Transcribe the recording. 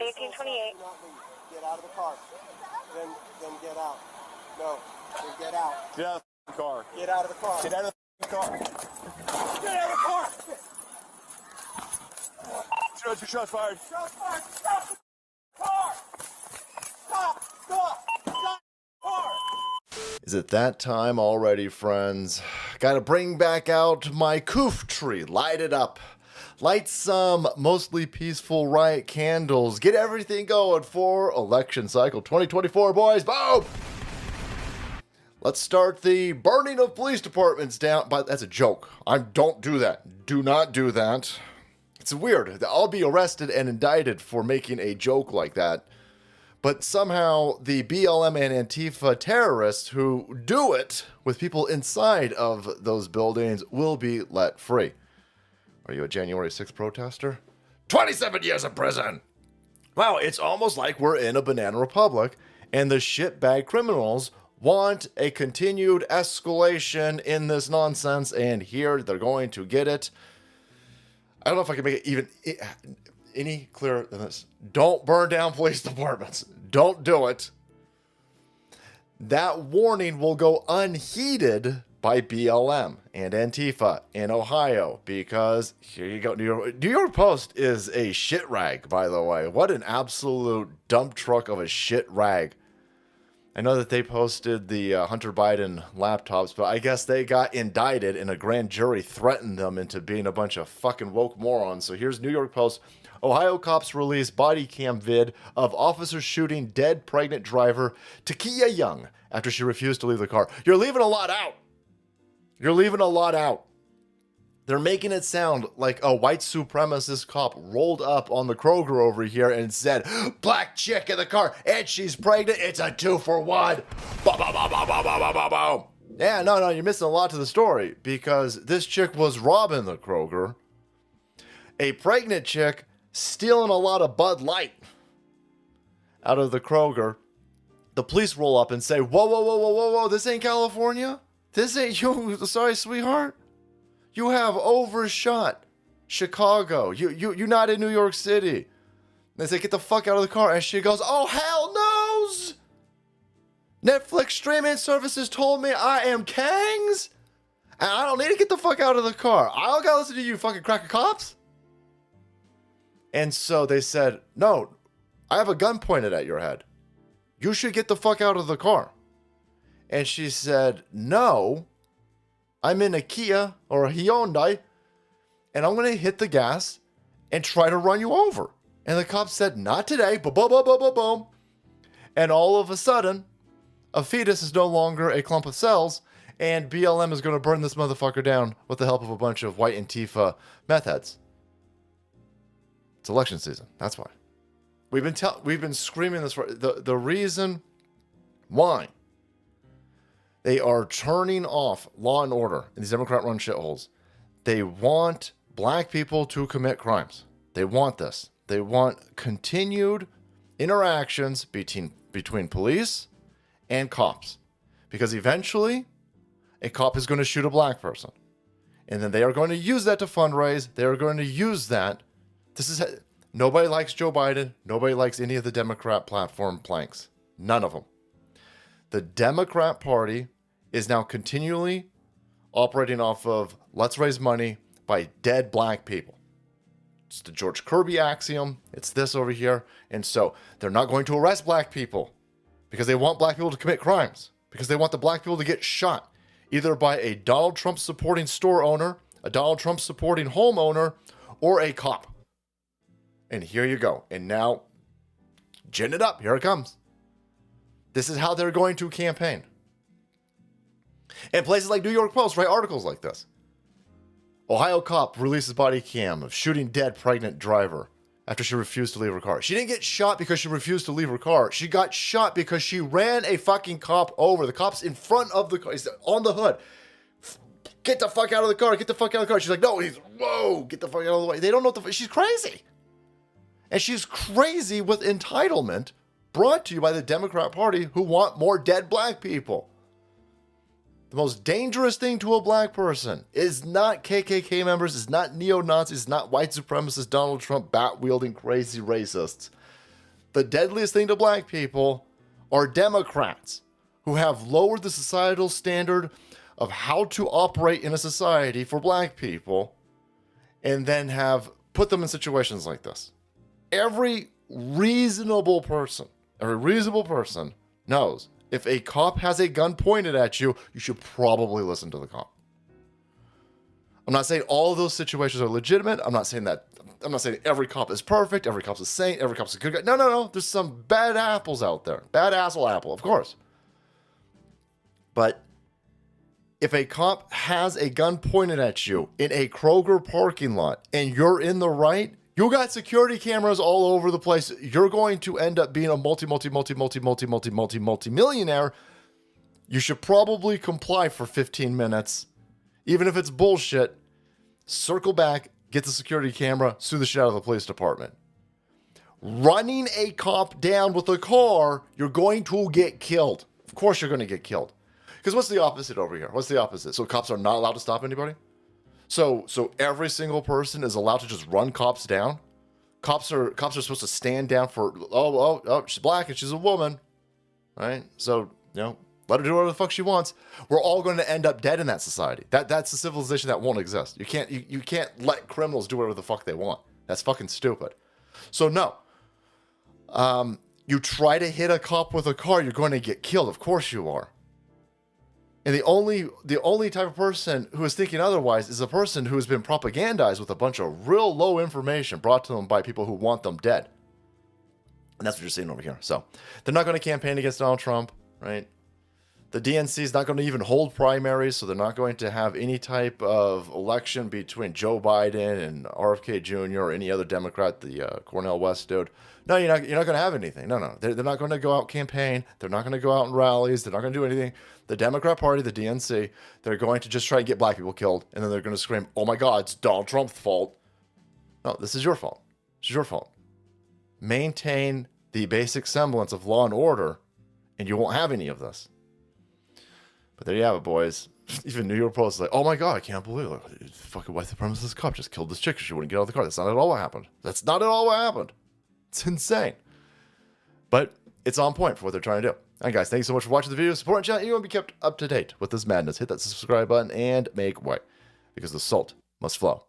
1828. Get out of the car. Then get out. No. Then get out. Get out of the car. Get out of the car. Get out of the car. Get out of the car. Two shots fired. Shots fired. Stop the car. Stop. Stop. Stop the car. Is it that time already, friends? Gotta bring back out my coof tree, light it up. Light some mostly peaceful riot candles. Get everything going for election cycle 2024, boys. Boom! Let's start the burning of police departments down. But that's a joke. Don't do that. Do not do that. It's weird. I'll be arrested and indicted for making a joke like that. But somehow the BLM and Antifa terrorists who do it with people inside of those buildings will be let free. Are you a January 6th protester? 27 years in prison! Wow, it's almost like we're in a banana republic, and the shitbag criminals want a continued escalation in this nonsense, and here they're going to get it. I don't know if I can make it even any clearer than this. Don't burn down police departments. Don't do it. That warning will go unheeded by BLM and Antifa in Ohio, because here you go. New York Post is a shit rag, by the way. What an absolute dump truck of a shit rag. I know that they posted the Hunter Biden laptops, but I guess they got indicted and a grand jury threatened them into being a bunch of fucking woke morons. So here's New York Post. Ohio cops release body cam vid of officers shooting dead pregnant driver Takia Young after she refused to leave the car. You're leaving a lot out. You're leaving a lot out. They're making it sound like a white supremacist cop rolled up on the Kroger over here and said, black chick in the car, and she's pregnant. It's a 2-for-1. Boom, boom, boom, boom, boom, boom, boom, boom. Yeah, no, you're missing a lot to the story, because this chick was robbing the Kroger. A pregnant chick stealing a lot of Bud Light out of the Kroger. The police roll up and say, whoa, this ain't California? This ain't you, sorry, sweetheart. You have overshot Chicago. You're not in New York City. They say, get the fuck out of the car. And she goes, oh, hell no's. Netflix streaming services told me I am Kangs. And I don't need to get the fuck out of the car. I don't gotta listen to you fucking cracker cops. And so they said, no, I have a gun pointed at your head. You should get the fuck out of the car. And she said, no, I'm in a Kia or a Hyundai, and I'm going to hit the gas and try to run you over. And the cop said, not today, boom, boom, boom, boom, boom, boom. And all of a sudden, a fetus is no longer a clump of cells, and BLM is going to burn this motherfucker down with the help of a bunch of white Antifa meth heads. It's election season. That's why. We've been screaming this for the reason why they are turning off law and order in these Democrat-run shitholes. They want black people to commit crimes. They want this. They want continued interactions between police and cops, because eventually a cop is going to shoot a black person, and then they are going to use that to fundraise. They are going to use that. Nobody likes Joe Biden. Nobody likes any of the Democrat platform planks. None of them. The Democrat Party is now continually operating off of, let's raise money by dead black people. It's the George Kirby axiom. It's this over here. And so they're not going to arrest black people because they want black people to commit crimes, because they want the black people to get shot either by a Donald Trump supporting store owner, a Donald Trump supporting homeowner, or a cop. And here you go. And now, gin it up. Here it comes. This is how they're going to campaign. And places like New York Post write articles like this. Ohio cop releases body cam of shooting dead pregnant driver after she refused to leave her car. She didn't get shot because she refused to leave her car. She got shot because she ran a fucking cop over. The cop's in front of the car. He's on the hood. Get the fuck out of the car. Get the fuck out of the car. She's like, no, whoa, get the fuck out of the way. They don't know what she's crazy. And she's crazy with entitlement, brought to you by the Democrat Party, who want more dead black people. The most dangerous thing to a black person is not KKK members, is not neo-Nazis, is not white supremacists, Donald Trump, bat-wielding crazy racists. the deadliest thing to black people are Democrats who have lowered the societal standard of how to operate in a society for black people and then have put them in situations like this. Every reasonable person knows if a cop has a gun pointed at you, you should probably listen to the cop. I'm not saying all of those situations are legitimate. I'm not saying every cop is perfect, every cop's a saint, every cop's a good guy. No. There's some bad apples out there. Bad asshole apple, of course. But if a cop has a gun pointed at you in a Kroger parking lot and you're in the right, you got security cameras all over the place. You're going to end up being a multi-millionaire. You should probably comply for 15 minutes. Even if it's bullshit, circle back, get the security camera, sue the shit out of the police department. Running a cop down with a car, you're going to get killed. Of course you're going to get killed. Because what's the opposite over here? What's the opposite? So cops are not allowed to stop anybody? So every single person is allowed to just run cops down? Cops are supposed to stand down for, oh, she's black and she's a woman, right? So, let her do whatever the fuck she wants. We're all going to end up dead in that society. That's a civilization that won't exist. You can't let criminals do whatever the fuck they want. That's fucking stupid. So no. You try to hit a cop with a car, you're going to get killed. Of course you are. And the only type of person who is thinking otherwise is a person who has been propagandized with a bunch of real low information brought to them by people who want them dead. And that's what you're seeing over here. So they're not going to campaign against Donald Trump, right? The DNC is not going to even hold primaries, so they're not going to have any type of election between Joe Biden and RFK Jr. or any other Democrat, the Cornel West dude. No, you're not going to have anything. No. They're not going to go out campaign. They're not going to go out in rallies. They're not going to do anything. The Democrat Party, the DNC, they're going to just try to get black people killed, and then they're going to scream, oh my God, it's Donald Trump's fault. No, this is your fault. This is your fault. Maintain the basic semblance of law and order, and you won't have any of this. But there you have it, boys. Even New York Post is like, oh my God, I can't believe it. Fucking white supremacist cop just killed this chick because she wouldn't get out of the car. That's not at all what happened. That's not at all what happened. It's insane. But it's on point for what they're trying to do. All right, guys, thank you so much for watching the video. Support the channel. You want to be kept up to date with this madness. Hit that subscribe button and make way, because the salt must flow.